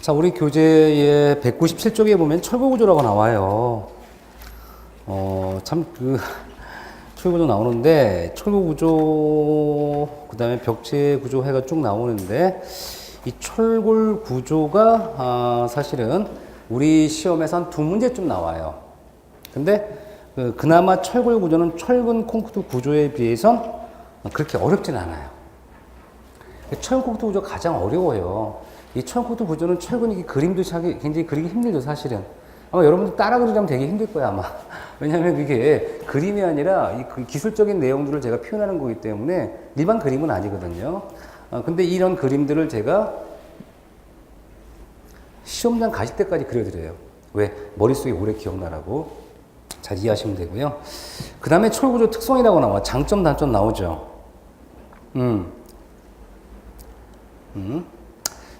자, 우리 교재의 197쪽에 보면 철거 구조라고 나와요. 참 철거 구조 나오는데, 철거 구조, 그 다음에 벽체 구조 해가 쭉 나오는데, 이 철골 구조가, 사실은 우리 시험에서 한 2문제쯤 나와요. 근데, 그나마 철골 구조는 철근 콘크리트 구조에 비해선 그렇게 어렵진 않아요. 철근 콘크리트 구조가 가장 어려워요. 이 철근 콘크리트 구조는 철근이 그림도 굉장히 그리기 힘들죠, 사실은. 아마 여러분들 따라 그리려면 되게 힘들 거야, 아마. 왜냐하면 이게 그림이 아니라 이 기술적인 내용들을 제가 표현하는 거기 때문에 일반 그림은 아니거든요. 근데 이런 그림들을 제가 시험장 가실 때까지 그려드려요. 왜? 머릿속에 오래 기억나라고. 잘 이해하시면 되고요. 그 다음에 철구조 특성이라고 나와. 장점, 단점 나오죠.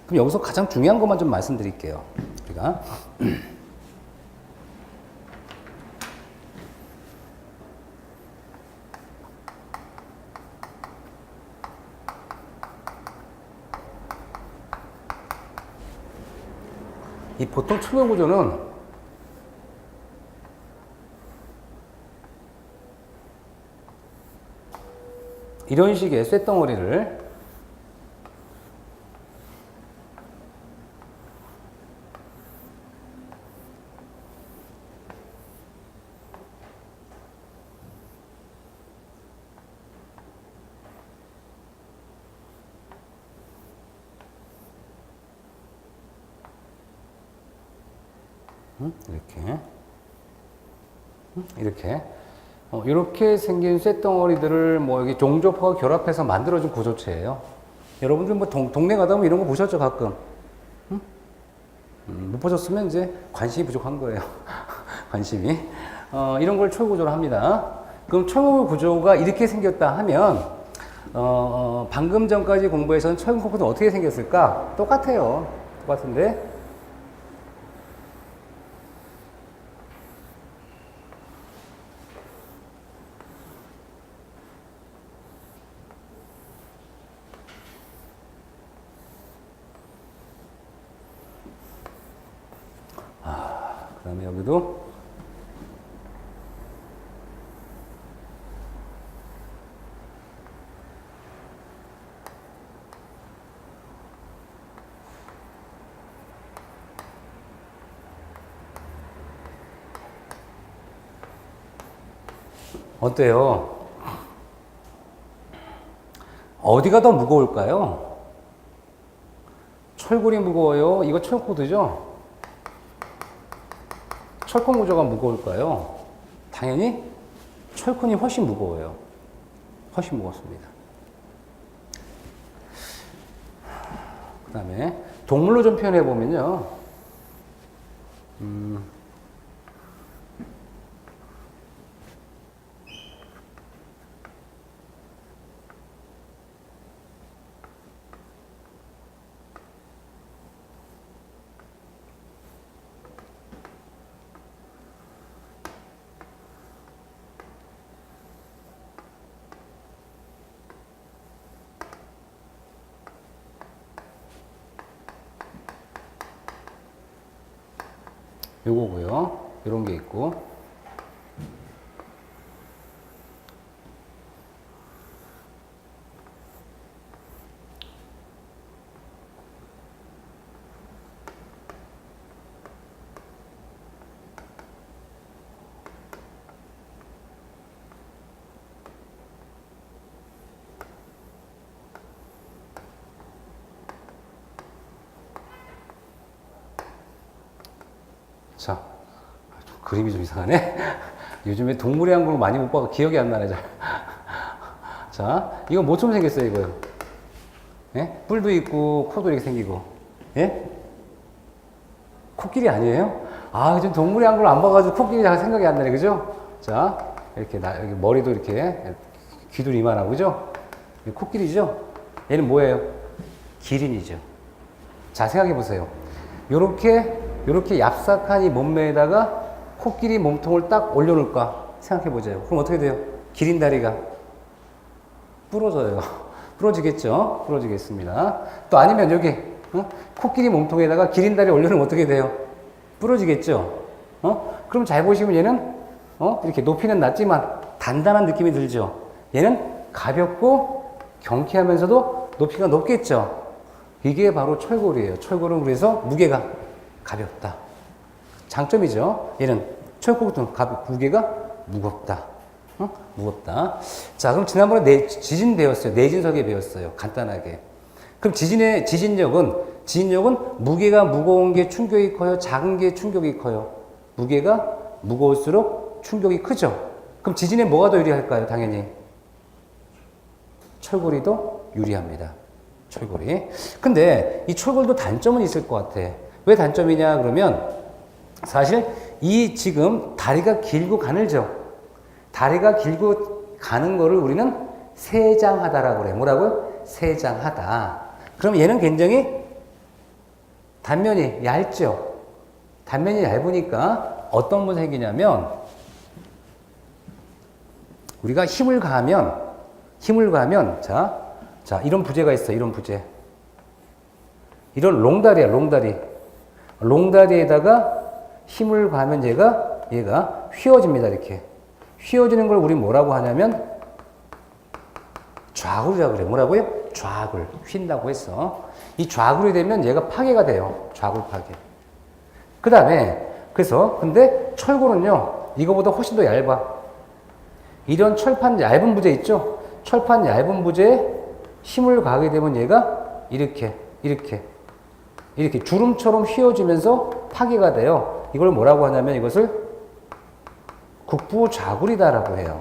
그럼 여기서 가장 중요한 것만 좀 말씀드릴게요. 우리가. 이 보통 철거 구조는 이런 식의 쇳덩어리를 이렇게 생긴 쇳덩어리들을 뭐 여기 종접하고 결합해서 만들어진 구조체예요. 여러분들 뭐 동네 가다 보면 이런 거 보셨죠, 가끔? 못 보셨으면 이제 관심이 부족한 거예요. 관심이. 이런 걸 철구조로 합니다. 그럼 철구 구조가 이렇게 생겼다 하면, 방금 전까지 공부해서는 철근 콘크리트는 어떻게 생겼을까? 똑같아요. 똑같은데. 그 다음에 여기도 어때요? 어디가 더 무거울까요? 철골이 무거워요? 이거 철코드죠? 철권 구조가 무거울까요? 당연히 철권이 훨씬 무거워요. 훨씬 무겁습니다. 그 다음에 동물로 좀 표현해 보면요. 요거고요. 이런 게 있고. 자, 그림이 좀 이상하네. 요즘에 동물의 한국을 많이 못 봐서 기억이 안 나네. 자, 이거 뭐처럼 생겼어요, 이거요? 예? 뿔도 있고, 코도 이렇게 생기고. 예? 코끼리 아니에요? 아, 요즘 동물의 한국을 안 봐가지고 코끼리 잘 생각이 안 나네, 그죠? 자, 이렇게, 여기 머리도 이렇게, 귀도 이만하고, 그죠? 코끼리죠? 얘는 뭐예요? 기린이죠. 자, 생각해 보세요. 요렇게 얍삭한 이 몸매에다가 코끼리 몸통을 딱 올려놓을까? 생각해보세요. 그럼 어떻게 돼요? 기린 다리가 부러져요. 부러지겠죠? 부러지겠습니다. 또 아니면 여기 코끼리 몸통에다가 기린다리 올려놓으면 어떻게 돼요? 부러지겠죠? 그럼 잘 보시면 얘는, 이렇게 높이는 낮지만 단단한 느낌이 들죠? 얘는 가볍고 경쾌하면서도 높이가 높겠죠? 이게 바로 철골이에요. 철골은 그래서 무게가 가볍다. 장점이죠? 얘는 철골은 무게가 무겁다. 무겁다. 자, 그럼 지난번에 지진 배웠어요. 내진석에 배웠어요. 간단하게. 그럼 지진력은 무게가 무거운 게 충격이 커요? 작은 게 충격이 커요? 무게가 무거울수록 충격이 크죠? 그럼 지진에 뭐가 더 유리할까요? 당연히. 철골이 더 유리합니다. 철골이. 근데 이 철골도 단점은 있을 것 같아. 왜 단점이냐 그러면 사실 이 지금 다리가 길고 가늘죠? 다리가 길고 가는 거를 우리는 세장하다라고 그래. 뭐라고요? 세장하다. 그럼 얘는 굉장히 단면이 얇죠? 단면이 얇으니까 어떤 문제가 생기냐면 우리가 힘을 가하면 자, 이런 부재가 있어. 이런 부재. 이런 롱다리야, 롱다리. 롱다리에다가 힘을 가하면 얘가 휘어집니다. 이렇게. 휘어지는 걸 우리 뭐라고 하냐면 좌굴이라고 그래. 뭐라고요? 좌굴. 휜다고 했어. 이 좌굴이 되면 얘가 파괴가 돼요. 좌굴 파괴. 그 다음에 근데 철골은요. 이거보다 훨씬 더 얇아. 이런 철판 얇은 부재 있죠? 철판 얇은 부재에 힘을 가하게 되면 얘가 이렇게 주름처럼 휘어지면서 파괴가 돼요. 이걸 뭐라고 하냐면 이것을 국부좌굴이다라고 해요.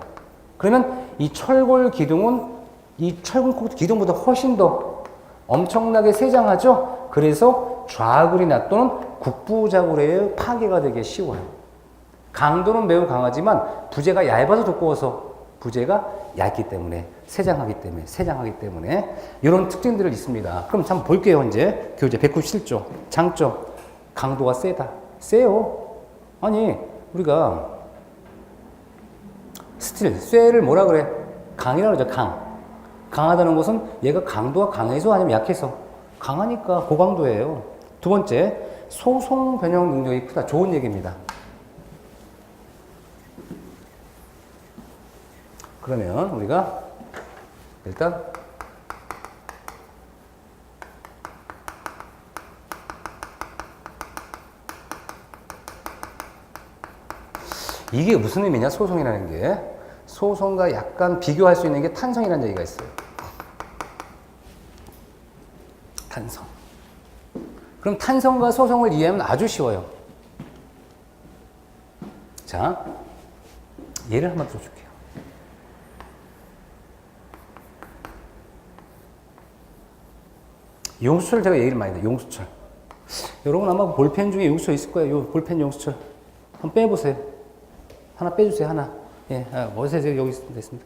그러면 이 철골 기둥은 이 철골 기둥보다 훨씬 더 엄청나게 세장하죠? 그래서 좌굴이나 또는 국부좌굴에 파괴가 되기 쉬워요. 강도는 매우 강하지만 부재가 얇아서 두꺼워서 부재가 얇기 때문에 세장하기 때문에 이런 특징들을 있습니다. 그럼 한번 볼게요. 이제 교재 197조 장점 강도가 세요. 아니 우리가 쇠를 뭐라 그래? 강이라고 그러죠. 강하다는 것은 얘가 강도가 강해서 아니면 약해서? 강하니까 고강도예요. 두 번째, 소송 변형 능력이 크다. 좋은 얘기입니다. 그러면 우리가 일단 이게 무슨 의미냐? 소송이라는 게 소송과 약간 비교할 수 있는 게 탄성이라는 얘기가 있어요. 탄성. 그럼 탄성과 소송을 이해하면 아주 쉬워요. 자, 예를 한번 들어줄게요. 용수철 제가 얘기를 많이 해요. 용수철. 여러분 아마 볼펜 중에 용수철 있을 거예요. 요 볼펜 용수철. 한번 빼보세요. 하나 빼주세요. 하나. 예, 어디서 여기 있습니다.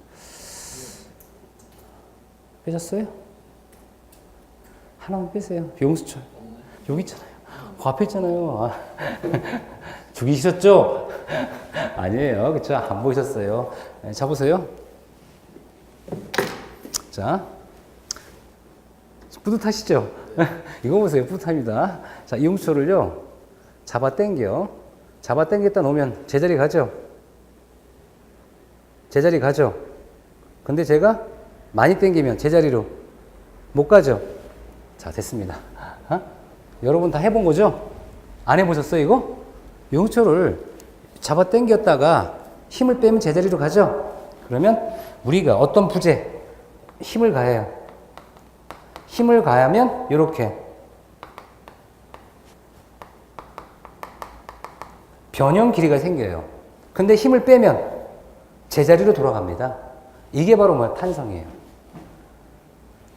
빼셨어요? 하나만 빼세요. 용수철. 여기 있잖아요. 그 앞에 있잖아요. 죽이셨죠? 아니에요. 그쵸? 안 보이셨어요. 네, 잡으세요. 자. 뿌듯하시죠? 이거 보세요. 뿌듯합니다. 자, 이 용수철을요. 잡아 당겼다 놓으면 제자리 가죠? 제자리 가죠? 근데 제가 많이 당기면 제자리로 못 가죠? 자, 됐습니다. 여러분 다 해본 거죠? 안 해보셨어요, 이거? 용수철을 잡아 당겼다가 힘을 빼면 제자리로 가죠? 그러면 우리가 어떤 부재, 힘을 가해요. 힘을 가하면 이렇게 변형 길이가 생겨요. 근데 힘을 빼면 제자리로 돌아갑니다. 이게 바로 뭐야? 탄성이에요.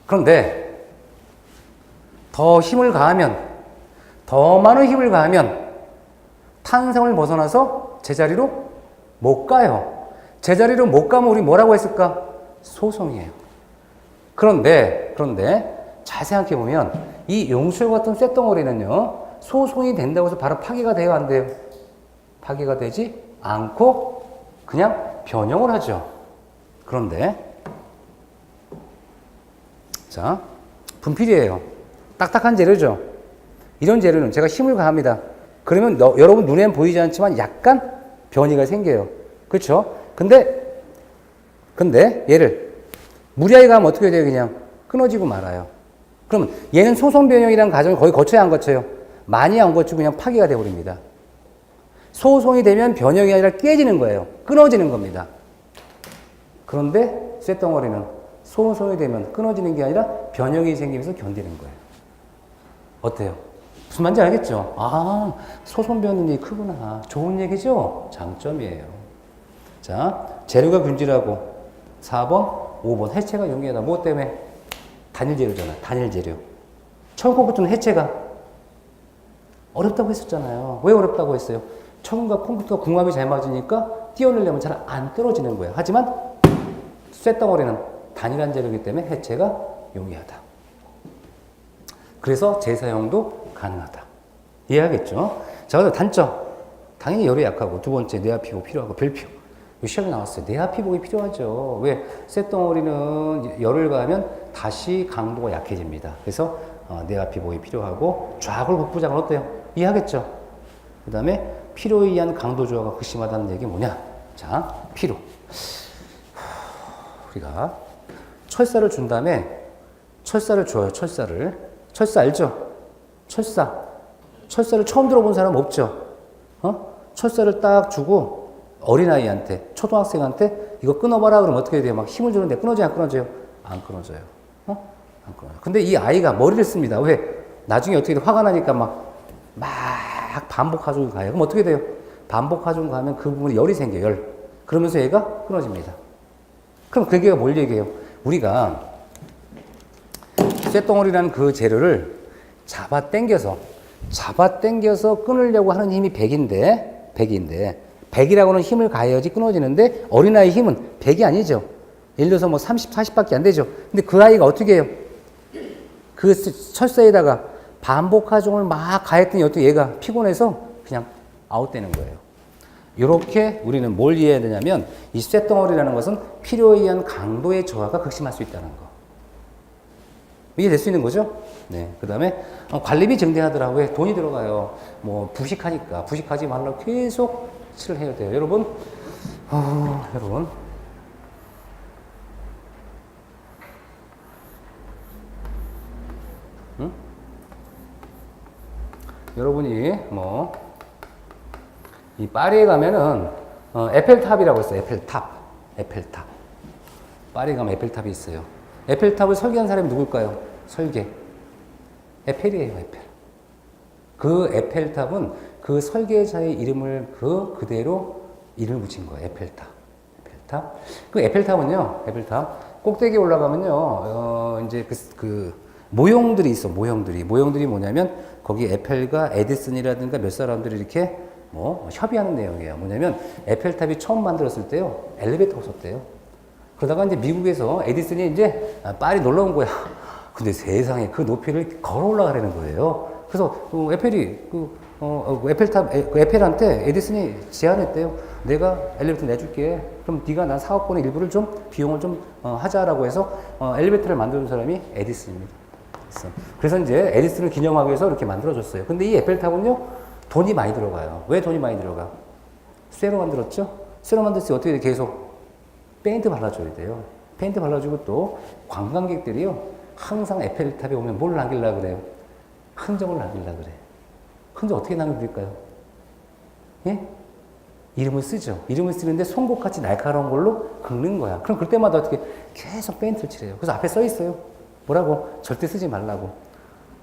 그런데 더 힘을 가하면, 더 많은 힘을 가하면 탄성을 벗어나서 제자리로 못 가요. 제자리로 못 가면 우리 뭐라고 했을까? 소송이에요. 그런데 잘 생각해 보면 이 용수철 같은 쇳덩어리는요, 소송이 된다고 해서 바로 파괴가 돼요, 안 돼요? 파괴가 되지 않고 그냥 변형을 하죠. 그런데 자, 분필이에요. 딱딱한 재료죠. 이런 재료는 제가 힘을 가합니다. 그러면 여러분 눈엔 보이지 않지만 약간 변이가 생겨요. 그렇죠? 근데 얘를 무리하게 가면 어떻게 돼요? 그냥 끊어지고 말아요. 그러면 얘는 소송 변형이라는 과정을 거의 거쳐야 안 거쳐요? 많이 안 거치고 그냥 파괴가 되어버립니다. 소송이 되면 변형이 아니라 깨지는 거예요. 끊어지는 겁니다. 그런데 쇳덩어리는 소송이 되면 끊어지는 게 아니라 변형이 생기면서 견디는 거예요. 어때요? 무슨 말인지 알겠죠? 아, 소송 변형이 크구나. 좋은 얘기죠? 장점이에요. 자, 재료가 균질하고 4번, 5번 해체가 용이하다. 무엇 때문에? 단일 재료잖아. 단일 재료. 철코부터는 해체가 어렵다고 했었잖아요. 왜 어렵다고 했어요? 철과 콘크리트가 궁합이 잘 맞으니까 띄어내려면 잘 안 떨어지는 거예요. 하지만 쇳덩어리는 단일한 재료이기 때문에 해체가 용이하다. 그래서 재사용도 가능하다. 이해하겠죠? 자, 그래서 단점. 당연히 열에 약하고, 두 번째 내화피복 필요하고, 별표. 시험에 나왔어요. 내화피복이 필요하죠. 왜? 쇳덩어리는 열을 가하면 다시 강도가 약해집니다. 그래서 내화피복이 필요하고, 좌골 복부장은 어때요? 이해하겠죠? 그 다음에 피로에 의한 강도 조화가 극심하다는 얘기 뭐냐? 자, 피로. 우리가 철사를 준 다음에 철사를 줘요. 철사 알죠? 철사를 처음 들어본 사람 없죠? 철사를 딱 주고 어린아이한테, 초등학생한테 이거 끊어봐라 그러면 어떻게 돼요? 막 힘을 주는데 끊어져요? 안 끊어져요? 안 끊어져요. 안 끊어져요. 근데 이 아이가 머리를 씁니다. 왜? 나중에 어떻게 돼? 화가 나니까 막 반복하중 가요. 그럼 어떻게 돼요? 반복하중 가면 그 부분에 열이 생겨요. 열. 그러면서 얘가 끊어집니다. 그럼 그 얘기가 뭘 얘기해요? 우리가 쇳덩어리라는 그 재료를 잡아 당겨서 끊으려고 하는 힘이 100인데 100이라고는 힘을 가해야지 끊어지는데 어린아이 힘은 100이 아니죠. 예를 들어서 뭐 30, 40밖에 안 되죠. 근데 그 아이가 어떻게 해요? 그 철사에다가 반복하중을 막 가했더니 어떻게 얘가 피곤해서 그냥 아웃되는 거예요. 이렇게 우리는 뭘 이해해야 되냐면 이 쇳덩어리라는 것은 필요에 의한 강도의 저하가 극심할 수 있다는 거. 이해될 수 있는 거죠? 네. 그 다음에 관리비 증대하더라고요. 돈이 들어가요. 뭐 부식하니까 부식하지 말라고 계속 칠을 해야 돼요. 여러분, 여러분이 이 파리에 가면은 에펠탑이라고 있어요. 에펠탑. 파리에 가면 에펠탑이 있어요. 에펠탑을 설계한 사람이 누굴까요? 에펠이에요. 에펠. 그 에펠탑은 그 설계자의 이름을 그대로 이름을 붙인 거예요. 에펠탑. 그 에펠탑은요. 꼭대기에 올라가면요. 이제 그 모형들이 있어. 모형들이 뭐냐면 거기 에펠과 에디슨이라든가 몇 사람들이 이렇게 협의하는 내용이에요. 뭐냐면 에펠탑이 처음 만들었을 때요. 엘리베이터가 없었대요. 그러다가 이제 미국에서 에디슨이 이제 파리 놀러 온 거야. 근데 세상에 그 높이를 걸어 올라가라는 거예요. 그래서 에펠이 에펠한테 에디슨이 제안했대요. 내가 엘리베이터 내줄게. 그럼 네가 난 사업권의 일부를 좀 비용을 좀 하자라고 해서 엘리베이터를 만든 사람이 에디슨입니다. 그래서 이제 에디슨을 기념하기 위해서 이렇게 만들어줬어요. 근데 이 에펠탑은요 돈이 많이 들어가요. 왜 돈이 많이 들어가? 쇠로 만들었죠? 쇠로 만들었을 때 어떻게 돼? 계속 페인트 발라줘야 돼요. 페인트 발라주고 또 관광객들이요 항상 에펠탑에 오면 뭘 남기려고 그래요? 흔적을 남기려고 그래. 흔적 어떻게 남겨드릴까요? 예? 이름을 쓰죠. 이름을 쓰는데 송곳같이 날카로운 걸로 긁는 거야. 그럼 그럴 때마다 어떻게 계속 페인트를 칠해요. 그래서 앞에 써 있어요. 뭐라고? 절대 쓰지 말라고.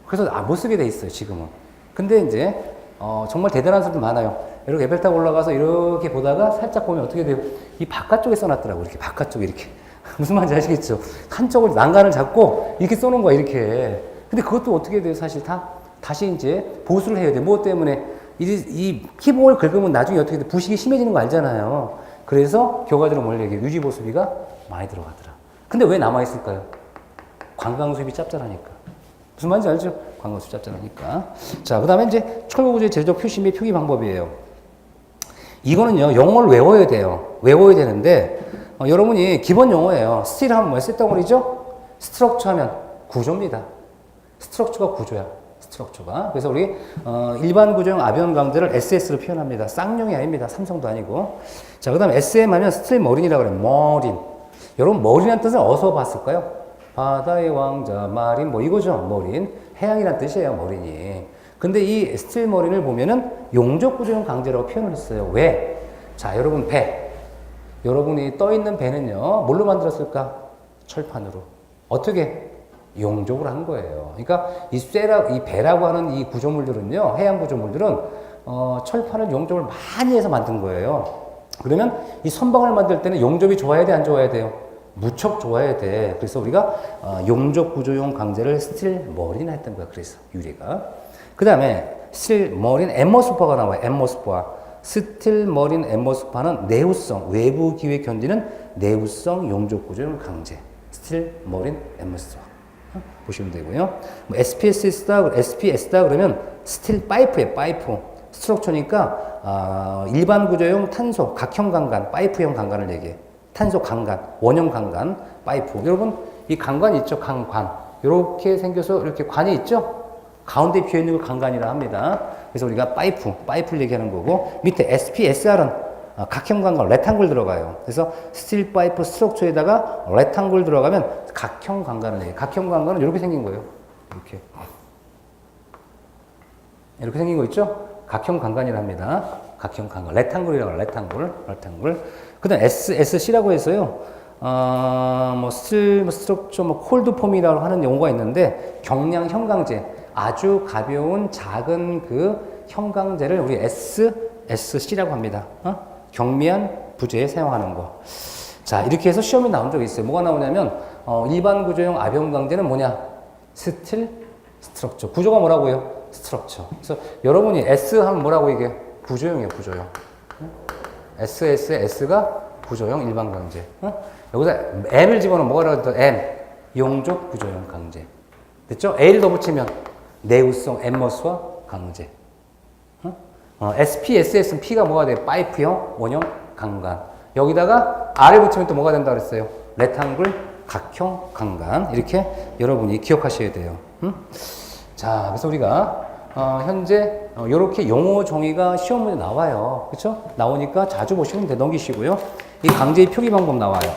그래서 못 쓰게 돼 있어요, 지금은. 근데 이제 정말 대단한 사람들 많아요. 이렇게 에펠탑 올라가서 이렇게 보다가 살짝 보면 어떻게 돼요? 이 바깥쪽에 써놨더라고. 이렇게 바깥쪽에 이렇게. 무슨 말인지 아시겠죠? 한쪽을 난간을 잡고 이렇게 써놓은 거야, 이렇게. 근데 그것도 어떻게 돼요? 사실 다시 이제 보수를 해야 돼. 무엇 때문에? 이 피복을 긁으면 나중에 어떻게 돼? 부식이 심해지는 거 알잖아요. 그래서 교과들은 뭘 얘기해요? 유지보수비가 많이 들어가더라. 근데 왜 남아있을까요? 관광수입이 짭짤하니까. 무슨 말인지 알죠? 관광수입이 짭짤하니까. 자, 그 다음에 이제 철거구조의 제조적 표시 및 표기 방법이에요. 이거는요, 영어를 외워야 돼요. 외워야 되는데, 여러분이 기본 용어예요. 스틸 하면 뭐예요? 쇳덩어리죠? 스트럭처 하면 구조입니다. 스트럭처가 구조야. 스트럭처가. 그래서 우리 일반 구조형 아변 강제를 SS로 표현합니다. 쌍용이 아닙니다. 삼성도 아니고. 자, 그 다음에 SM 하면 스틸 머린이라고 그래요. 머린. 여러분 머린이라는 뜻을 어디서 봤을까요? 바다의 왕자 마린 뭐 이거죠. 머린. 해양이라는 뜻이에요. 머린이. 근데 이 스틸 머린을 보면은 용접 구조형 강제라고 표현을 했어요. 왜? 자, 여러분 배. 여러분이 떠 있는 배는요. 뭘로 만들었을까? 철판으로. 어떻게? 용접을 한 거예요. 그러니까 이 배라고 하는 이 구조물들은요. 해양 구조물들은 철판을 용접을 많이 해서 만든 거예요. 그러면 이 선박을 만들 때는 용접이 좋아야 돼, 안 좋아야 돼요? 무척 좋아야 돼. 그래서 우리가 용접 구조용 강제를 스틸 머린 했던 거야. 그래서 유리가. 그 다음에 스틸 머린 앰머스퍼가 나와요. 앰머스퍼. 스틸 머린 앰머스퍼는 내구성, 외부 기회 견디는 내구성 용접 구조용 강제. 스틸 머린 앰머스퍼. 보시면 되고요. 뭐 SPS다 그러면 스틸 파이프예요. 파이프. 스트럭처니까 일반 구조용 탄소 각형 강간, 파이프형 강간을 얘기해. 탄소 강간, 원형 강간, 파이프. 여러분 이 강관이 있죠. 강관. 이렇게 생겨서 이렇게 관이 있죠. 가운데 비어 있는 걸 강간이라 합니다. 그래서 우리가 파이프를 얘기하는 거고 밑에 SPSR은 각형 강간, 레탕글 들어가요. 그래서 스틸 파이프 스트럭처에다가 레탕글 들어가면 각형 강간을 얘기해요. 각형 강간은 이렇게 생긴 거예요. 이렇게 생긴 거 있죠? 각형 강간이라 합니다. 각형 강간. 레탕글이라고 해요. 레탕글. 그 다음 SC라고 해서요. 뭐 스트럭처, 콜드 폼이라고 하는 용어가 있는데 경량 형광제. 아주 가벼운 작은 그 형광제를 우리 SC라고 합니다. 경미한 부재에 사용하는 거. 자, 이렇게 해서 시험이 나온 적이 있어요. 뭐가 나오냐면, 일반 구조용 아변 강제는 뭐냐? 스트럭처. 구조가 뭐라고요? 스트럭처. 그래서 여러분이 S 하면 뭐라고 이게? 구조형이에요, 구조형. S가 구조형 일반 강제. 여기다 M을 집어넣으면 뭐라고 해도 M. 용접 구조형 강제. 됐죠? A를 더 붙이면 내구성 앰머스와 강제. SPSS는 P가 뭐가 돼요? 파이프형, 원형, 강간. 여기다가 R을 붙이면 또 뭐가 된다 그랬어요? 레탕글, 각형, 강간. 이렇게 여러분이 기억하셔야 돼요. 자, 그래서 우리가 현재 이렇게 용어 정의가 시험 문제 나와요. 그렇죠? 나오니까 자주 보시면 돼. 넘기시고요. 이 강제의 표기 방법 나와요.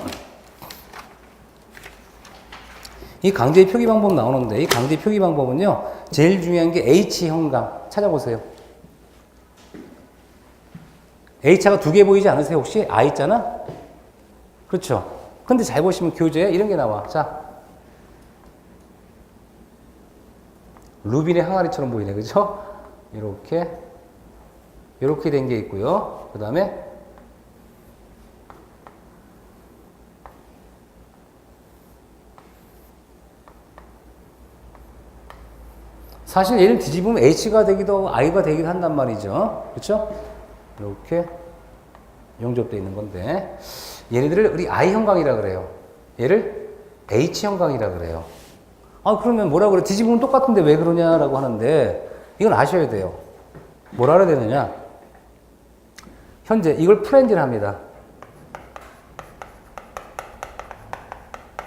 이 강제의 표기 방법 나오는데 이 강제의 표기 방법은요. 제일 중요한 게 H 형광. 찾아보세요. H가 두 개 보이지 않으세요? 혹시? I 있잖아? 그렇죠? 근데 잘 보시면 교재에 이런 게 나와. 자. 루빈의 항아리처럼 보이네. 그죠? 이렇게 된 게 있고요. 그 다음에 사실 얘를 뒤집으면 H가 되기도 하고 I가 되기도 한단 말이죠. 그렇죠? 이렇게 용접되어 있는 건데 얘네들을 우리 I 형광이라 그래요. 얘를 H 형광이라 그래요. 그러면 뭐라 그래? 뒤집으면 똑같은데 왜 그러냐라고 하는데 이건 아셔야 돼요. 뭘 알아야 되느냐? 현재 이걸 프렌즈를 합니다.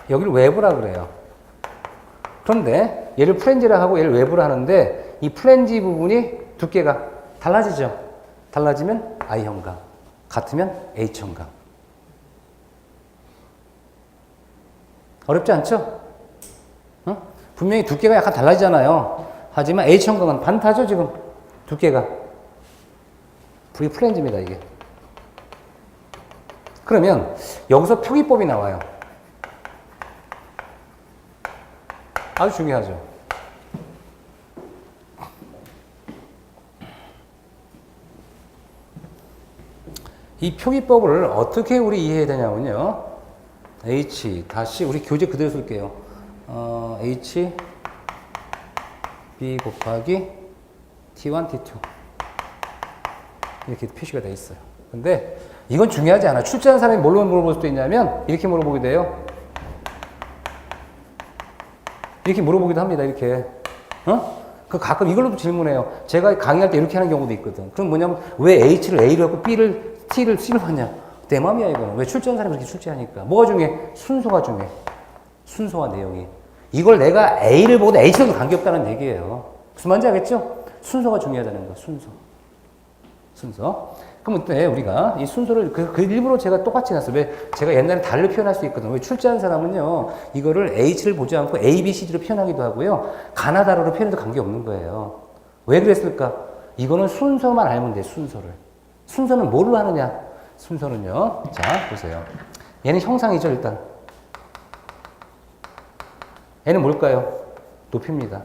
여기를 외부라 그래요. 그런데 얘를 프렌즈라 하고 얘를 외부라 하는데 이 프렌즈 부분이 두께가 달라지죠. 달라지면 I 형광, 같으면 H 형광. 어렵지 않죠? 분명히 두께가 약간 달라지잖아요. 하지만 H 형광은 반타죠, 지금. 두께가. V 플랜지입니다, 이게. 그러면 여기서 표기법이 나와요. 아주 중요하죠. 이 표기법을 어떻게 우리 이해해야 되냐면요. H 다시 우리 교재 그대로 쓸게요. H B 곱하기 T1, T2 이렇게 표시가 되어 있어요. 근데 이건 중요하지 않아. 출제하는 사람이 뭘로 물어볼 수도 있냐면 이렇게 물어보게 돼요. 이렇게 물어보기도 합니다. 이렇게. 그 가끔 이걸로도 질문해요. 제가 강의할 때 이렇게 하는 경우도 있거든. 그럼 뭐냐면 왜 H를 A로 하고 B를 T를 C로 하냐. 내 맘이야 이거는. 왜 출제하는 사람이 이렇게 출제하니까. 뭐가 중요해? 순서가 중요해. 순서와 내용이. 이걸 내가 A를 보고 H랑도 관계없다는 얘기예요. 무슨 말인지 알겠죠? 순서가 중요하다는 거, 순서. 그럼 그때 우리가 이 순서를 일부러 제가 똑같이 해놨어요. 왜? 제가 옛날에 달로 표현할 수 있거든요. 왜? 출제한 사람은요, 이거를 H를 보지 않고 A, B, C로 표현하기도 하고요, 가나다라로 표현해도 관계없는 거예요. 왜 그랬을까? 이거는 순서만 알면 돼, 순서를. 순서는 뭘로 하느냐? 순서는요, 자, 보세요. 얘는 형상이죠, 일단. 얘는 뭘까요? 높이입니다.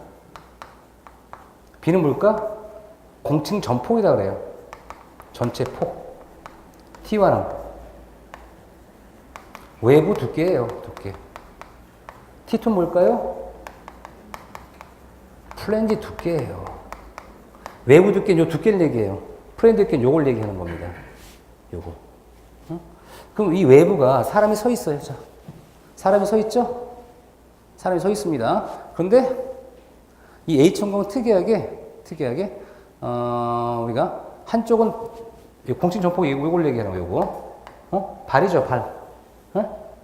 B는 뭘까? 공칭 전폭이다 그래요. 전체 폭. T와는 외부 두께예요, 두께. T2는 뭘까요? 플랜지 두께예요. 외부 두께는 요 두께를 얘기해요. 플랜지 두께는 요걸 얘기하는 겁니다. 요거. 응? 그럼 이 외부가 사람이 서 있어요. 자, 사람이 서 있죠? 사람이 서 있습니다. 그런데 이 H형광은 특이하게 우리가 한쪽은 공칭 전폭이 이걸 얘기하는 거 요거. 발이죠, 발.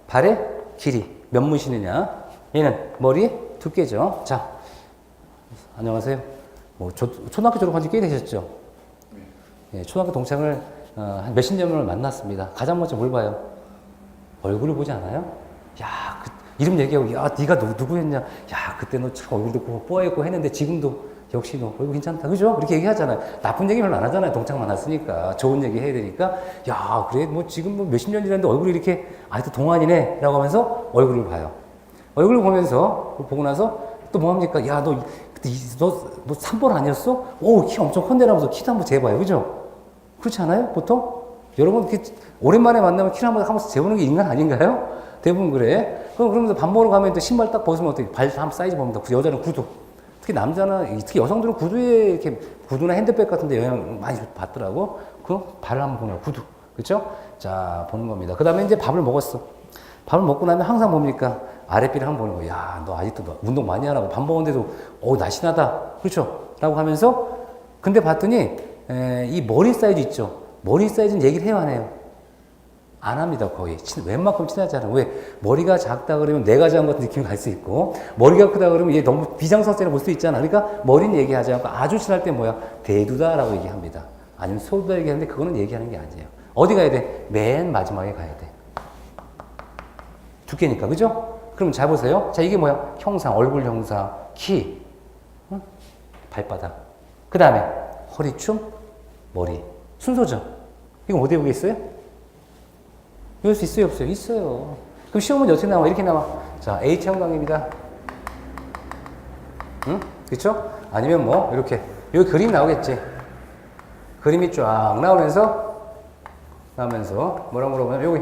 발의 길이 몇 문신이냐? 얘는 머리 두께죠. 자, 안녕하세요. 뭐 초등학교 졸업한 지 꽤 되셨죠? 네, 초등학교 동창을 한 몇십 년을 만났습니다. 가장 먼저 뭘 봐요? 얼굴을 보지 않아요? 야, 이름 얘기하고, 야, 네가 누구였냐? 야, 그때 너 참 얼굴도 뽀얗고 했는데 지금도 역시 너 얼굴 괜찮다. 그죠? 이렇게 얘기하잖아요. 나쁜 얘기 별로 안 하잖아요. 동창 만났으니까. 좋은 얘기 해야 되니까. 야, 그래, 뭐 지금 뭐 몇십 년 지났는데 얼굴이 이렇게, 아직도 동안이네. 라고 하면서 얼굴을 봐요. 얼굴을 보면서, 보고 나서 또 뭐 합니까? 야, 너 3번 아니었어? 오, 키 엄청 컸네라면서 키도 한번 재봐요. 그죠? 그렇지 않아요? 보통? 여러분, 오랜만에 만나면 키를 한번 재보는 게 인간 아닌가요? 대부분 그래. 그러면서 밥 먹으러 가면 또 신발 딱 벗으면 어떻게 발 한번 사이즈 봅니다. 여자는 구두. 특히 남자나, 특히 여성들은 구두에 이렇게 구두나 핸드백 같은 데 영향 많이 받더라고. 그 발을 한번 보면 구두. 그렇죠? 자, 보는 겁니다. 그 다음에 이제 밥을 먹었어. 밥을 먹고 나면 항상 뭡니까? 아랫배를 한번 보는 거야. 야, 너 아직도 너 운동 많이 하라고. 밥 먹었는데도, 날씬하다. 그렇죠? 라고 하면서, 근데 봤더니, 이 머리 사이즈 있죠? 머리 사이즈는 얘기를 해요, 안 해요? 안 합니다, 거의. 웬만큼 친하지 않아요. 왜? 머리가 작다 그러면 내가 작은 것 같은 느낌이 갈 수 있고, 머리가 크다 그러면 얘 너무 비장성세를 볼 수 있잖아. 그러니까 머리는 얘기하지 않고 아주 친할 때 뭐야? 대두다라고 얘기합니다. 아니면 소두다 얘기하는데 그거는 얘기하는 게 아니에요. 어디 가야 돼? 맨 마지막에 가야 돼. 두께니까, 그죠? 그럼 잘 보세요. 자, 이게 뭐야? 형상, 얼굴 형상, 키, 응? 발바닥. 그 다음에 허리춤, 머리. 순서죠? 이거 어디에 보겠어요? 이럴 수 있어요, 없어요? 있어요. 그럼 시험은 어떻게 나와? 이렇게 나와. 자, H형광입니다. 응? 그쵸? 아니면 뭐, 이렇게. 여기 그림 나오겠지? 그림이 쫙 나오면서, 뭐라고 물어보면, 여기.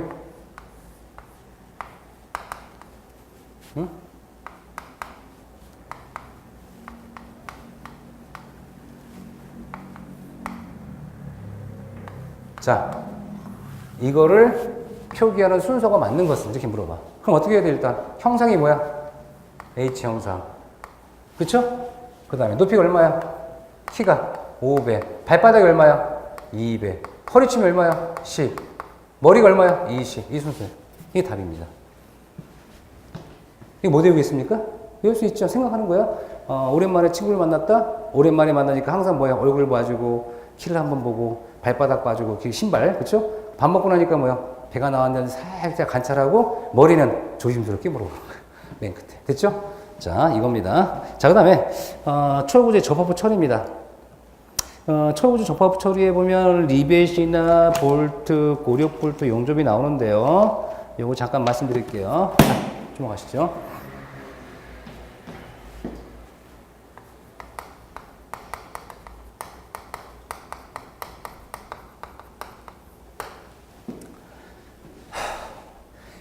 응? 자, 이거를 표기하는 순서가 맞는 것은 이렇게 물어봐. 그럼 어떻게 해야 돼? 일단 형상이 뭐야? H형상. 그쵸? 그 다음에 높이가 얼마야? 키가 5배. 발바닥이 얼마야? 2배. 허리춤이 얼마야? 10. 머리가 얼마야? 20. 이 순서. 이게 답입니다. 이게 뭐 되겠습니까? 외울 수 있죠? 생각하는 거야. 오랜만에 친구를 만났다? 오랜만에 만나니까 항상 뭐야? 얼굴 봐주고, 키를 한번 보고, 발바닥 봐주고, 신발. 그쵸? 밥 먹고 나니까 뭐야? 배가 나왔는데 살짝 관찰하고, 머리는 조심스럽게 물어보는 거야. 맨 끝에. 됐죠? 자, 이겁니다. 자, 그 다음에, 초월구조의 접합부 처리입니다. 초월구조 접합부 처리에 보면, 리벳이나 볼트, 고력 볼트, 용접이 나오는데요. 요거 잠깐 말씀드릴게요. 자, 주목하시죠.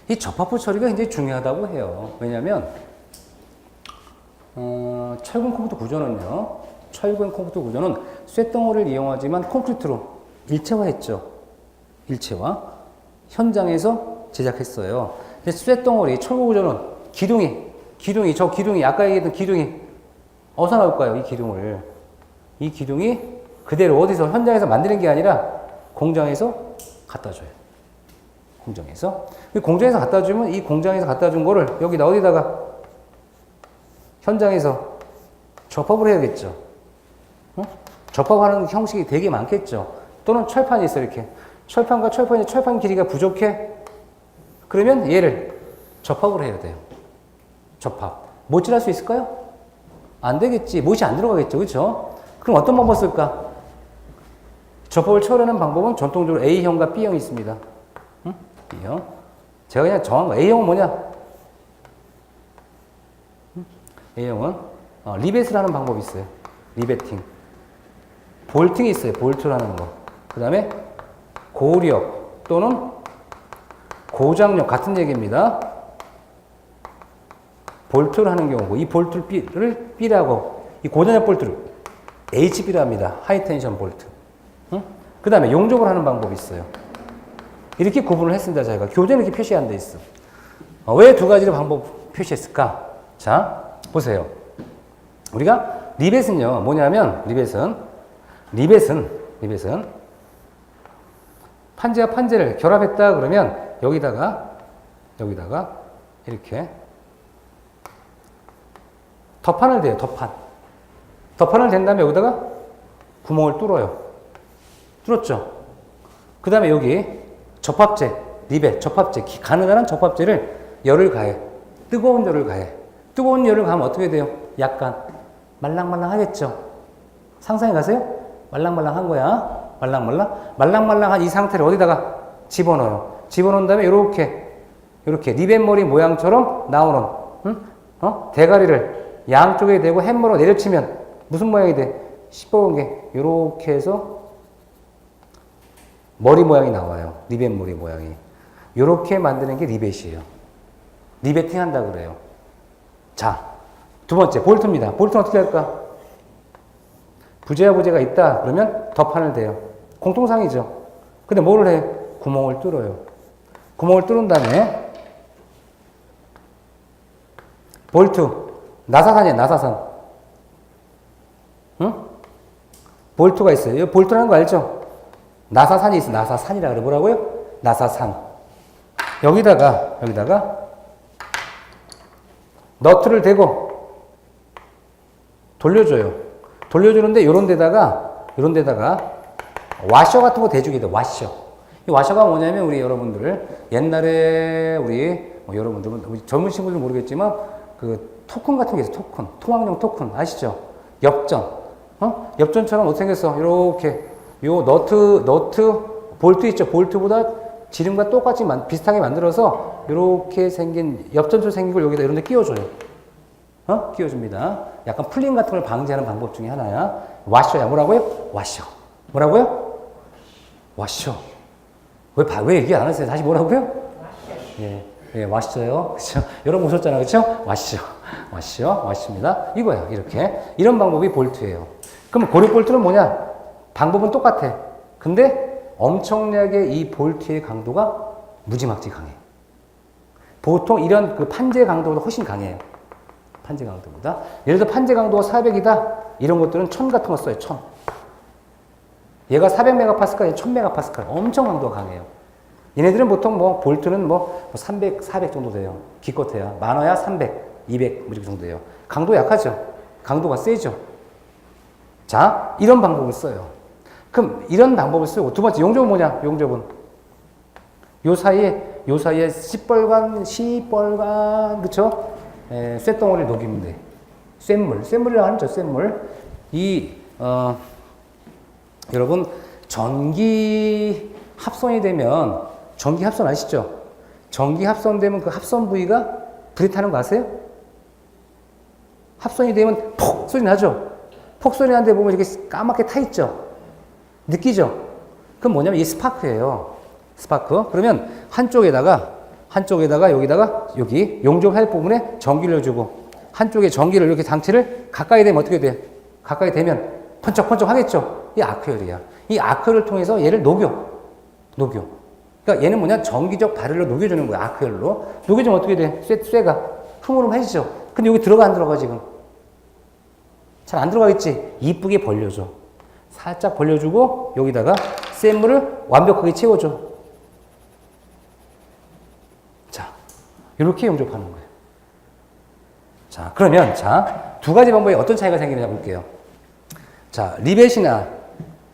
이 접합부 처리가 굉장히 중요하다고 해요. 왜냐하면 철근 콘크리트 구조는요. 철근 콘크리트 구조는 쇳덩어리를 이용하지만 콘크리트로 일체화했죠. 일체화. 현장에서 제작했어요. 근데 쇳덩어리, 철근 구조는 기둥이 아까 얘기했던 기둥이 어디서 나올까요? 이 기둥이 그대로 어디서 현장에서 만드는 게 아니라 공장에서 갖다 줘요. 공장에서 갖다 주면 이 공장에서 갖다 준 거를 여기다 어디다가 현장에서 접합을 해야겠죠. 어? 접합하는 형식이 되게 많겠죠. 또는 철판이 있어 이렇게. 철판과 철판 길이가 부족해. 그러면 얘를 접합을 해야 돼요. 접합. 못질할 수 있을까요? 안 되겠지. 못이 안 들어가겠죠. 그렇죠? 그럼 어떤 방법 쓸까? 접합을 처리하는 방법은 전통적으로 A형과 B형이 있습니다. 응? B형. 제가 그냥 정한 거. A형은 뭐냐? A형은 리벳을 하는 방법이 있어요. 리베팅. 볼팅이 있어요. 볼트를 하는 거. 그 다음에 고력 또는 고장력 같은 얘기입니다. 볼트를 하는 경우고 이 볼트를 B라고 이 고장력 볼트를 HB라 합니다. 하이텐션 볼트. 응? 그 다음에 용접을 하는 방법이 있어요. 이렇게 구분을 했습니다. 저희가 교재는 이렇게 표시한 데 있어. 왜 두 가지를 방법 표시했을까? 자, 보세요. 우리가 리벳은요, 뭐냐면, 리벳은 판재와 판재를 결합했다 그러면 여기다가 이렇게 덧판을 대요, 덧판을 댄 다음에 여기다가 구멍을 뚫어요. 뚫었죠? 그 다음에 여기 접합재, 리벳, 접합재, 가느다란 접합재를 열을 가해. 뜨거운 열을 가해. 뜨거운 열을 가면 어떻게 돼요? 약간 말랑말랑 하겠죠? 상상해 가세요? 말랑말랑한 거야. 말랑말랑한 이 상태를 어디다가 집어넣어요. 집어넣은 다음에 이렇게 리벳 머리 모양처럼 나오는 대가리를 양쪽에 대고 햄머로 내려치면 무슨 모양이 돼? 시뻘건 게 이렇게 해서 머리 모양이 나와요. 리벳 머리 모양이. 이렇게 만드는 게 리벳이에요. 리베팅 한다 그래요. 자, 두 번째 볼트입니다. 볼트는 어떻게 할까? 부재와 부재가 있다 그러면 덧판을 대요. 공통상이죠. 근데 뭐를 해? 구멍을 뚫어요. 구멍을 뚫은 다음에 볼트, 나사산이에요. 나사산. 응? 볼트가 있어요. 이 볼트라는 거 알죠? 나사산이 있어. 나사산이라 그래. 뭐라고요? 나사산. 여기다가 너트를 대고 돌려줘요. 돌려주는데 요런 데다가 와셔 같은 거 대주게 돼. 와셔. 이 와셔가 뭐냐면 우리 여러분들 옛날에 여러분들은 우리 젊은 친구들은 모르겠지만 그 토큰 같은 게 있어요. 토큰. 통학용 토큰 아시죠? 엽전. 엽전처럼 어떻게 생겼어? 이렇게 요 너트 볼트 있죠? 볼트보다 지름과 똑같이 비슷하게 만들어서 이렇게 생긴 엽전처럼 생긴 걸 여기다 이런 데 끼워줘요. 끼워줍니다. 약간 풀림 같은 걸 방지하는 방법 중에 하나야. 와셔야. 뭐라고요? 와셔. 뭐라고요? 와셔. 왜 얘기 안 하세요? 다시 뭐라고요? 와셔. 예, 와셔요. 그쵸? 여러분 오셨잖아요. 그쵸? 와셔입니다. 이거야. 이런 방법이 볼트예요. 그럼 고리 볼트는 뭐냐? 방법은 똑같아. 근데 엄청나게 이 볼트의 강도가 무지막지 강해. 보통 이런 그 판재 강도보다 훨씬 강해요. 판재 강도보다. 예를 들어 판재 강도가 400이다. 이런 것들은 1000 같은 거 써요. 1000. 얘가 400메가파스칼, 1000메가파스칼. 엄청 강도가 강해요. 얘네들은 보통 볼트는 300, 400 정도 돼요. 기껏해야. 많아야 300, 200 뭐 이렇게 정도 돼요. 강도 약하죠. 강도가 세죠. 자, 이런 방법을 써요. 그럼 이런 방법을 쓰고 두 번째 용접은 뭐냐? 용접은 요 사이에 시뻘건 그쵸? 쇳덩어리를 녹이면 돼. 쇳물이라고 하죠. 쇳물. 여러분 전기 합선이 되면 전기 합선 아시죠? 전기 합선 되면 그 합선 부위가 불이 타는 거 아세요? 합선이 되면 폭 소리 나죠? 폭 소리 나는데 보면 이렇게 까맣게 타 있죠? 느끼죠? 그럼 뭐냐면 이 스파크예요. 스파크. 그러면 한쪽에다가 여기 용접할 부분에 전기를 주고 한쪽에 전기를 이렇게 장치를 가까이 되면 어떻게 돼? 가까이 되면 펀쩍펀쩍 하겠죠? 이 아크열이야. 이 아크열을 통해서 얘를 녹여. 그러니까 얘는 뭐냐? 전기적 발열로 녹여주는 거야. 아크열로. 녹여주면 어떻게 돼? 쇠가 흐물흐물해지죠? 근데 여기 들어가 안 들어가 지금? 잘 안 들어가겠지? 이쁘게 벌려줘. 살짝 벌려주고 여기다가 쇳물을 완벽하게 채워줘. 자, 이렇게 용접하는 거예요. 자, 그러면, 자, 두 가지 방법에 어떤 차이가 생기느냐 볼게요. 자, 리벳이나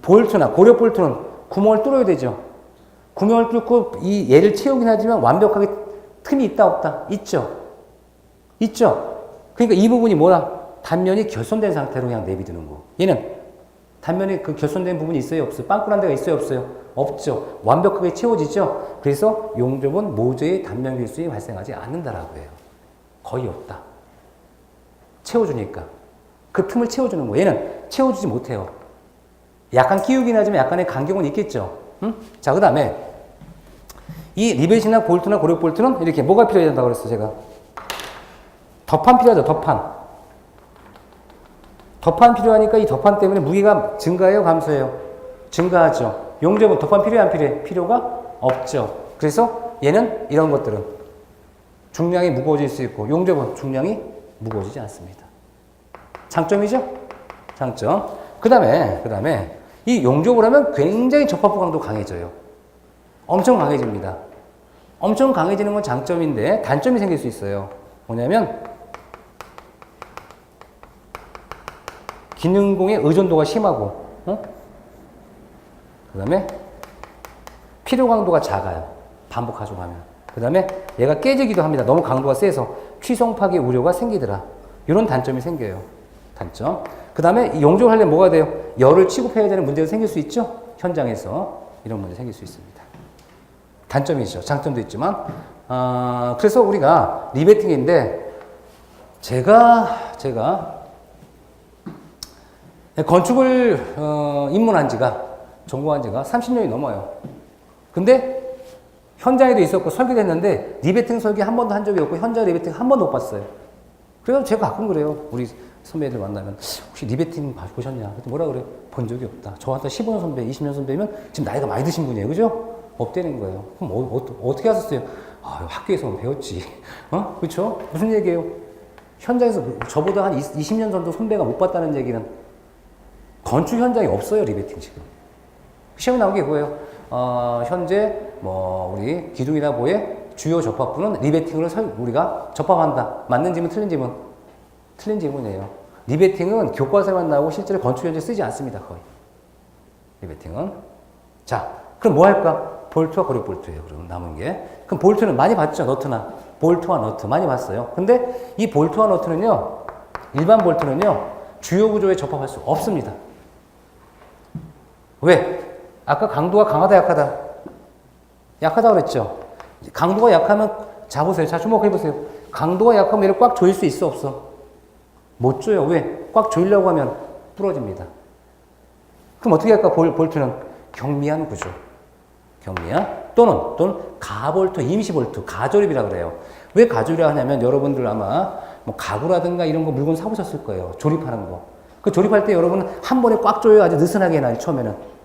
볼트나 고력 볼트는 구멍을 뚫어야 되죠. 구멍을 뚫고 이 얘를 채우긴 하지만 완벽하게 틈이 있다, 없다? 있죠. 있죠. 그러니까 이 부분이 뭐야? 단면이 결손된 상태로 그냥 내비두는 거. 얘는 단면에 그 결손된 부분이 있어요, 없어요? 빵꾸난 데가 있어요, 없어요? 없죠. 완벽하게 채워지죠. 그래서 용접은 모조의 단면 결손이 발생하지 않는다라고 해요. 거의 없다. 채워주니까. 그 틈을 채워주는 거. 얘는 채워주지 못해요. 약간 끼우긴 하지만 약간의 간격은 있겠죠. 응? 자, 그 다음에 이 리벳이나 볼트나 고력 볼트는 이렇게 뭐가 필요해야 된다고 그랬어, 제가? 덮판 필요하죠, 덮판. 덮판 필요하니까 이 덮판 때문에 무게가 증가해요, 감소해요? 증가하죠. 용접은 덮판 필요해, 안 필요해? 필요가 없죠. 그래서 얘는 이런 것들은 중량이 무거워질 수 있고 용접은 중량이 무거워지지 않습니다. 장점이죠? 장점. 그 다음에 이 용접을 하면 굉장히 접합부 강도 강해져요. 엄청 강해집니다. 엄청 강해지는 건 장점인데 단점이 생길 수 있어요. 뭐냐면 기능공의 의존도가 심하고, 그 다음에 필요 강도가 작아요. 반복 가져가면. 그 다음에 얘가 깨지기도 합니다. 너무 강도가 세서 취송 파괴 우려가 생기더라. 이런 단점이 생겨요. 단점. 그 다음에 용접을 하려면 뭐가 돼요? 열을 취급해야 되는 문제가 생길 수 있죠? 현장에서 이런 문제 생길 수 있습니다. 단점이죠. 장점도 있지만. 그래서 우리가 리베팅인데 제가 건축을 입문한 지가 전공한 지가 30년이 넘어요. 근데 현장에도 있었고 설계도 했는데 리베팅 설계 한 번도 한 적이 없고 현장 리베팅 한 번도 못 봤어요. 그래서 제가 가끔 그래요. 우리 선배들 만나면 혹시 리베팅 보셨냐? 그때 뭐라 그래요? 본 적이 없다. 저한테 15년 선배, 20년 선배면 지금 나이가 많이 드신 분이에요. 그죠? 없다는 거예요. 그럼 어떻게 하셨어요? 학교에서만 배웠지. 그렇죠? 무슨 얘기예요? 현장에서 저보다 한 20년 정도 선배가 못 봤다는 얘기는 건축 현장이 없어요, 리베팅 지금. 시험에 나온 게 그거예요. 현재 우리 기둥이나 보의 주요 접합부는 리베팅을 우리가 접합한다. 맞는 지문, 틀린 지문? 틀린 지문이에요. 리베팅은 교과서에만 나오고 실제로 건축 현장에 쓰지 않습니다, 거의. 리베팅은. 자, 그럼 뭐 할까? 볼트와 고력 볼트예요, 그럼 남은 게. 그럼 볼트는 많이 봤죠, 너트나. 볼트와 너트 많이 봤어요. 근데 이 볼트와 너트는요, 일반 볼트는요, 주요 구조에 접합할 수 없습니다. 왜? 아까 강도가 강하다, 약하다? 약하다 그랬죠? 강도가 약하면, 자보세요. 자, 주목해보세요. 강도가 약하면 얘를 꽉 조일 수 있어, 없어? 못 조여. 왜? 꽉 조이려고 하면 부러집니다. 그럼 어떻게 할까? 볼트는 경미한 구조. 경미한 또는 가볼트, 임시볼트, 가조립이라 그래요. 왜 가조립이라 하냐면 여러분들 아마 가구라든가 이런 거 물건 사보셨을 거예요. 조립하는 거. 그 조립할 때 여러분은 한 번에 꽉 조여야지 느슨하게 해놔요, 처음에는.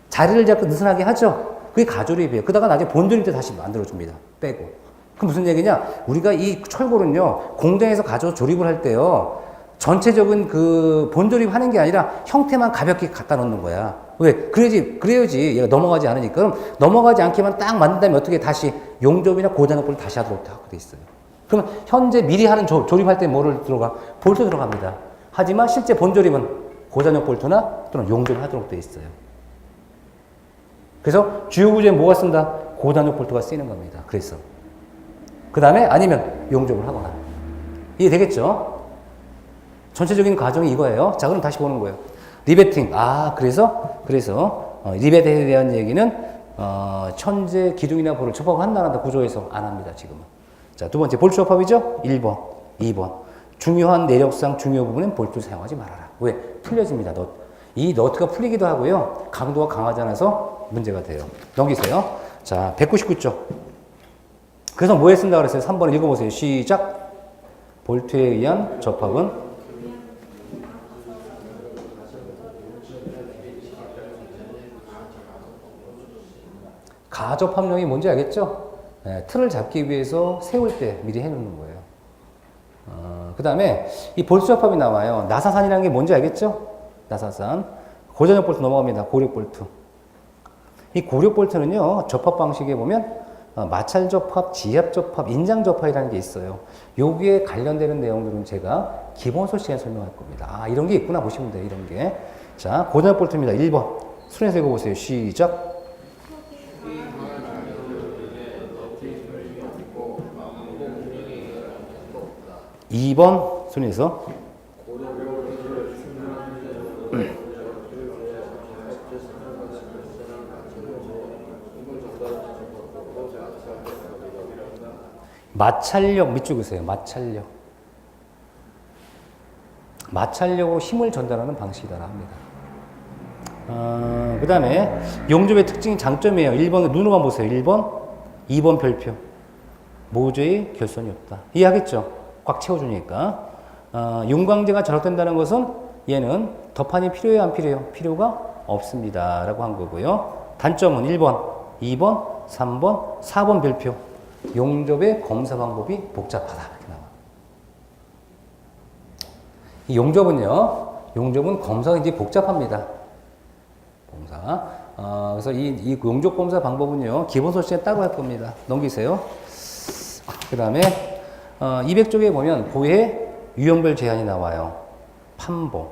자리를 잡고 느슨하게 하죠? 그게 가조립이에요. 그러다가 나중에 본조립 때 다시 만들어줍니다. 빼고. 그럼 무슨 얘기냐? 우리가 이 철골은요, 공장에서 조립을 할 때요, 전체적인 그 본조립 하는 게 아니라 형태만 가볍게 갖다 놓는 거야. 왜? 그래야지 얘가 넘어가지 않으니까. 그럼 넘어가지 않게만 딱 만든 다음에 어떻게 다시 용접이나 고단역볼을 다시 하도록 돼 있어요. 그러면 현재 미리 하는 조립할 때 뭐를 들어가? 볼트 들어갑니다. 하지만 실제 본조립은 고단역 볼트나 또는 용접을 하도록 돼 있어요. 그래서 주요 구조에 뭐가 쓴다? 고단역 볼트가 쓰이는 겁니다. 그래서. 그 다음에 아니면 용접을 하거나. 이해되겠죠? 전체적인 과정이 이거예요. 자, 그럼 다시 보는 거예요. 리베팅. 그래서 리베팅에 대한 얘기는 현재 기둥이나 볼을 접합한다는 구조에서 안 합니다, 지금은. 자, 두 번째 볼트 접합이죠? 1번, 2번. 중요한 내력상 중요 부분은 볼트를 사용하지 말아라. 왜? 풀려집니다. 이 너트가 풀리기도 하고요. 강도가 강하지 않아서 문제가 돼요. 넘기세요. 자, 199쪽. 그래서 뭐에 쓴다고 그랬어요? 3번 읽어보세요. 시작. 볼트에 의한 접합은 가접합력이 뭔지 알겠죠? 네, 틀을 잡기 위해서 세울 때 미리 해놓는 거예요. 그 다음에 이 볼트 접합이 나와요. 나사산이라는 게 뭔지 알겠죠? 나사산. 고전역 볼트 넘어갑니다. 고력 볼트. 이 고력 볼트는요, 접합 방식에 보면 마찰 접합, 지압 접합, 인장 접합이라는 게 있어요. 여기에 관련되는 내용들은 제가 기본 수업 시간에 설명할 겁니다. 아, 이런 게 있구나 보시면 돼요. 이런 게. 자, 고등학 볼트입니다. 1번. 수련해서 읽어보세요. 시작. 2번 순위에서 마찰력 밑줄 그세요. 마찰력. 마찰력으로 힘을 전달하는 방식이다 합니다. 그 다음에 용접의 특징이 장점이에요. 1번 눈으로만 보세요. 1번, 2번 별표. 모조의 결손이 없다. 이해하겠죠? 꽉 채워주니까. 용광제가 절약된다는 것은 얘는 덮판이 필요해요? 안 필요해요? 필요가 없습니다. 라고 한 거고요. 단점은 1번, 2번, 3번, 4번 별표. 용접의 검사 방법이 복잡하다. 이렇게 나와. 이 용접은 검사가 이제 복잡합니다. 검사. 그래서 이 용접 검사 방법은요, 기본 소식에 따로 할 겁니다. 넘기세요. 그 다음에 200쪽에 보면 고해 유형별 제한이 나와요. 판보,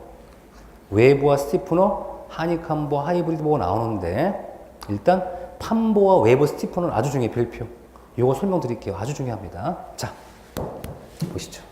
외부와 스티프너, 하니캄보, 하이브리드 보고 나오는데 일단 판보와 외부 스티프너는 아주 중요해요. 별표. 요거 설명드릴게요. 아주 중요합니다. 자, 보시죠.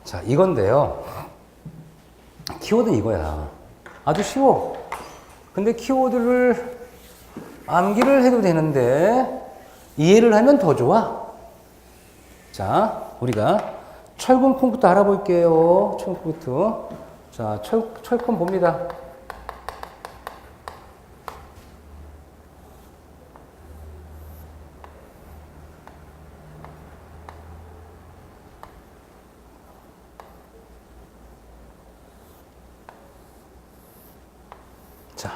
자, 이건데요. 키워드는 이거야. 아주 쉬워. 근데 키워드를 암기를 해도 되는데 이해를 하면 더 좋아. 자, 우리가 철분 컴퓨터 알아볼게요. 철분 컴퓨터. 자, 철권 봅니다. 자,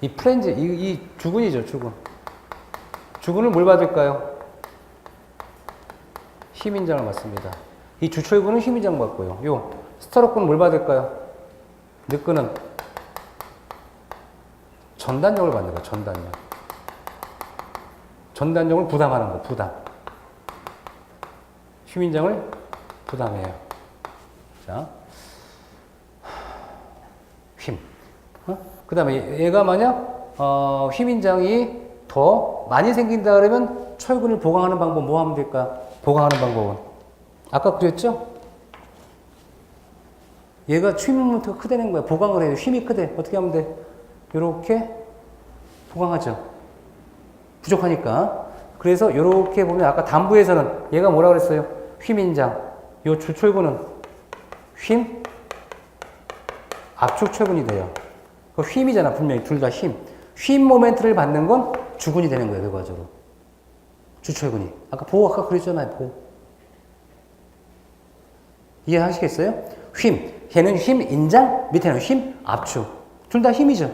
이 플랜지, 이 주근이죠, 주근. 주근을 뭘 받을까요? 힘인장을 받습니다. 이 주철근은 힘인장 받고요. 요 스타로건은 뭘 받을까요? 느끈은 전단력을 받는 거예요, 전단력. 전단력을 부담하는 거, 부담. 힘인장을 부담해요. 자. 힘. 그 다음에 얘가 만약 힘인장이 더 많이 생긴다 그러면 철근을 보강하는 방법 뭐 하면 될까? 보강하는 방법은 아까 그랬죠? 얘가 추임 모멘트가 크다는 거야. 보강을 해요. 힘이 크대. 어떻게 하면 돼? 이렇게 보강하죠. 부족하니까. 그래서 이렇게 보면 아까 단부에서는 얘가 뭐라 그랬어요? 힘인장. 요 주철근은 힘, 압축 철근이 돼요. 그 힘이잖아, 분명히. 둘 다 힘. 힘 모멘트를 받는 건 주근이 되는 거예요, 결과적으로. 주철근이. 아까 그랬잖아요, 보. 이해하시겠어요? 힘. 걔는 힘 인장, 밑에는 힘 압축. 둘 다 힘이죠.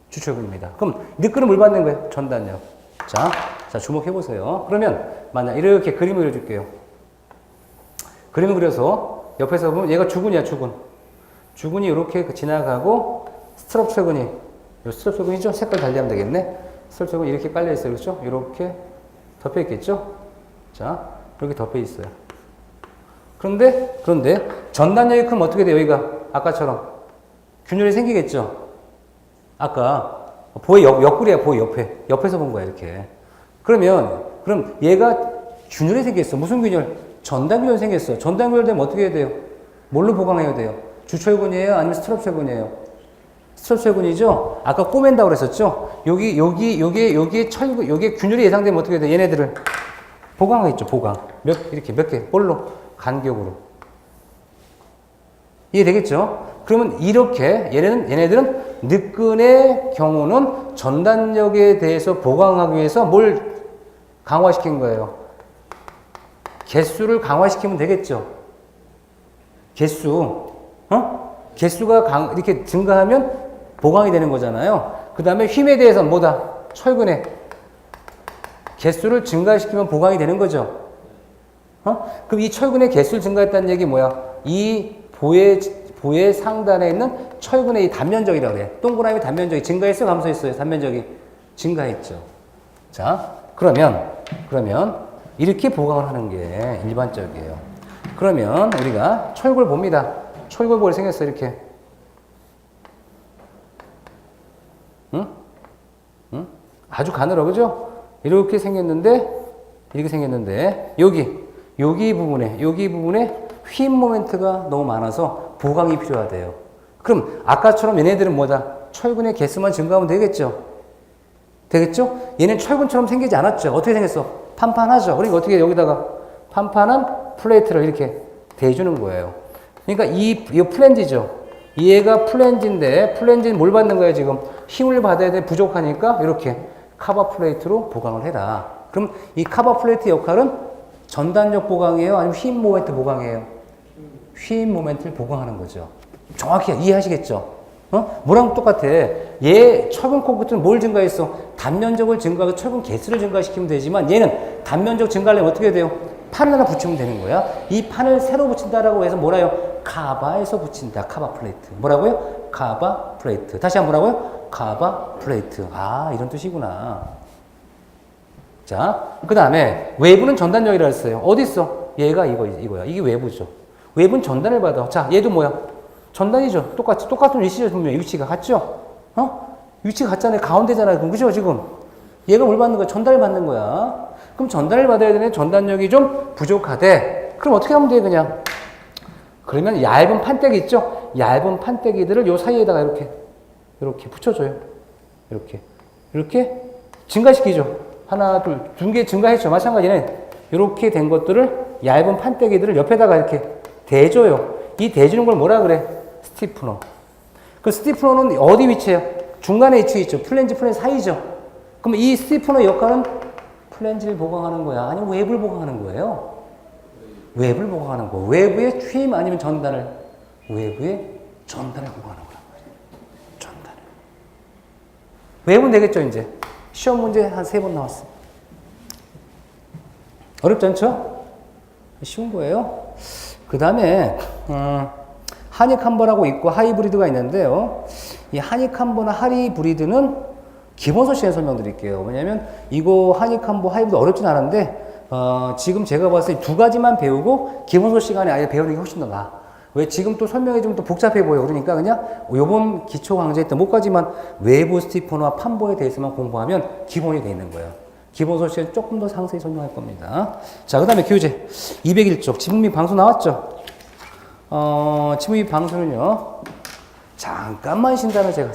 주철근입니다. 그럼 느낌은 뭘 받는 거예요? 전단력. 자, 주목해보세요. 그러면, 만약 이렇게 그림을 그려줄게요. 그림을 그려서 옆에서 보면 얘가 주근이야, 주근. 주근이 이렇게 지나가고 스트럽 철근이, 요 스트럽 철근이죠? 색깔 달리하면 되겠네. 스트럽 철근이 이렇게 깔려있어요. 그렇죠? 이렇게 덮여있겠죠? 자, 이렇게 덮여있어요. 그런데 전단력이 크면 어떻게 돼요? 여기가 아까처럼 균열이 생기겠죠? 아까 보의 옆구리야, 보의 옆에서 본 거야, 이렇게. 그럼 얘가 균열이 생겼어. 무슨 균열? 전단균열 생겼어. 전단균열 되면 어떻게 해야 돼요? 뭘로 보강해야 돼요? 주철근이에요? 아니면 스트럽 철근이에요? 스트럽 철근이죠? 아까 꼬맨다고 그랬었죠? 여기에 균열이 예상되면 어떻게 해야 돼? 얘네들을 보강하겠죠, 보강. 이렇게 몇 개? 뭘로? 간격으로. 이해되겠죠? 그러면 이렇게, 얘네들은 느끈의 경우는 전단력에 대해서 보강하기 위해서 뭘 강화시킨 거예요? 개수를 강화시키면 되겠죠? 개수. 개수가 이렇게 증가하면 보강이 되는 거잖아요. 그 다음에 힘에 대해서는 뭐다? 철근의 개수를 증가시키면 보강이 되는 거죠. 그럼 이 철근의 개수를 증가했다는 얘기 뭐야? 이 보의 상단에 있는 철근의 이 단면적이라고 그래. 동그라미 단면적이 증가했어요? 감소했어요? 단면적이 증가했죠. 자, 그러면 이렇게 보강을 하는 게 일반적이에요. 그러면 우리가 철골 봅니다. 철골볼이 생겼어, 이렇게. 응? 아주 가늘어, 그죠? 이렇게 생겼는데, 여기 부분에 휘인 모멘트가 너무 많아서 보강이 필요하대요. 그럼 아까처럼 얘네들은 뭐다? 철근의 개수만 증가하면 되겠죠? 얘는 철근처럼 생기지 않았죠? 어떻게 생겼어? 판판하죠? 그러니까 어떻게 여기다가 판판한 플레이트를 이렇게 대주는 거예요. 그러니까 이거 플랜지죠? 얘가 플랜지인데, 플랜지는 뭘 받는 거예요, 지금? 힘을 받아야 돼, 부족하니까 이렇게 카바 플레이트로 보강을 해라. 그럼 이 카바 플레이트 역할은 전단력 보강이에요? 아니면 휘인 모멘트 보강이에요? 휘인 모멘트를 보강하는 거죠. 정확히 이해하시겠죠? 뭐랑 똑같아. 얘 철근 콘크리트는 뭘 증가했어? 단면적을 증가해서 철근 개수를 증가시키면 되지만 얘는 단면적 증가하려면 어떻게 돼요? 판을 하나 붙이면 되는 거야. 이 판을 새로 붙인다라고 해서 뭐라요? 카바에서 붙인다. 카바 플레이트. 뭐라고요? 카바 플레이트. 다시 한번 뭐라고요? 카바 플레이트. 아, 이런 뜻이구나. 자, 그 다음에 외부는 전단력이라고 했어요. 어디 있어? 얘가 이거야. 이게 외부죠. 외부는 전단을 받아. 자, 얘도 뭐야? 전단이죠. 똑같은 위치죠. 분명히 위치가 같죠? 위치가 같잖아요. 가운데잖아요. 그럼 그죠? 지금 얘가 뭘 받는 거야? 전달을 받는 거야. 그럼 전달을 받아야 되는데 전단력이 좀 부족하대. 그럼 어떻게 하면 돼, 그냥? 그러면 얇은 판때기 있죠? 얇은 판때기들을 요 사이에다가 이렇게 붙여줘요. 이렇게 증가시키죠. 하나, 둘, 두 개 증가했죠. 마찬가지는 이렇게 된 것들을 얇은 판때기들을 옆에다가 이렇게 대줘요. 이 대주는 걸 뭐라 그래? 스티프너. 그 스티프너는 어디 위치에요? 중간에 위치해 있죠. 플랜지 사이죠. 그럼 이 스티프너 역할은 플랜지를 보강하는 거야? 아니면 외부를 보강하는 거예요? 외부를 보강하는 거. 외부의 휘임 아니면 전단을? 외부의 전단을 보강하는 거란 말이에요. 전단을. 외부는 되겠죠, 이제. 시험 문제 한 3번 나왔어. 어렵지 않죠? 쉬운 거예요. 그 다음에, 하니캄버라고 있고 하이브리드가 있는데요. 이 하니캄버나 하이브리드는 기본 소식에 설명드릴게요. 왜냐면 이거 하니캄버 하이브리드 어렵진 않은데, 지금 제가 봤을 때 2가지만 배우고 기본 소식 시간에 아예 배우는 게 훨씬 더 나아. 왜 지금 또 설명해주면 또 복잡해 보여. 그러니까 그냥 요번 기초 강좌에 때 뭐까지만 외부 스티퍼나 판보에 대해서만 공부하면 기본이 돼 있는 거예요. 기본 소식은 조금 더 상세히 설명할 겁니다. 자, 그 다음에 교재 201쪽 지문 및 방수 나왔죠? 지문 및 방수는요, 잠깐만 쉰다면 제가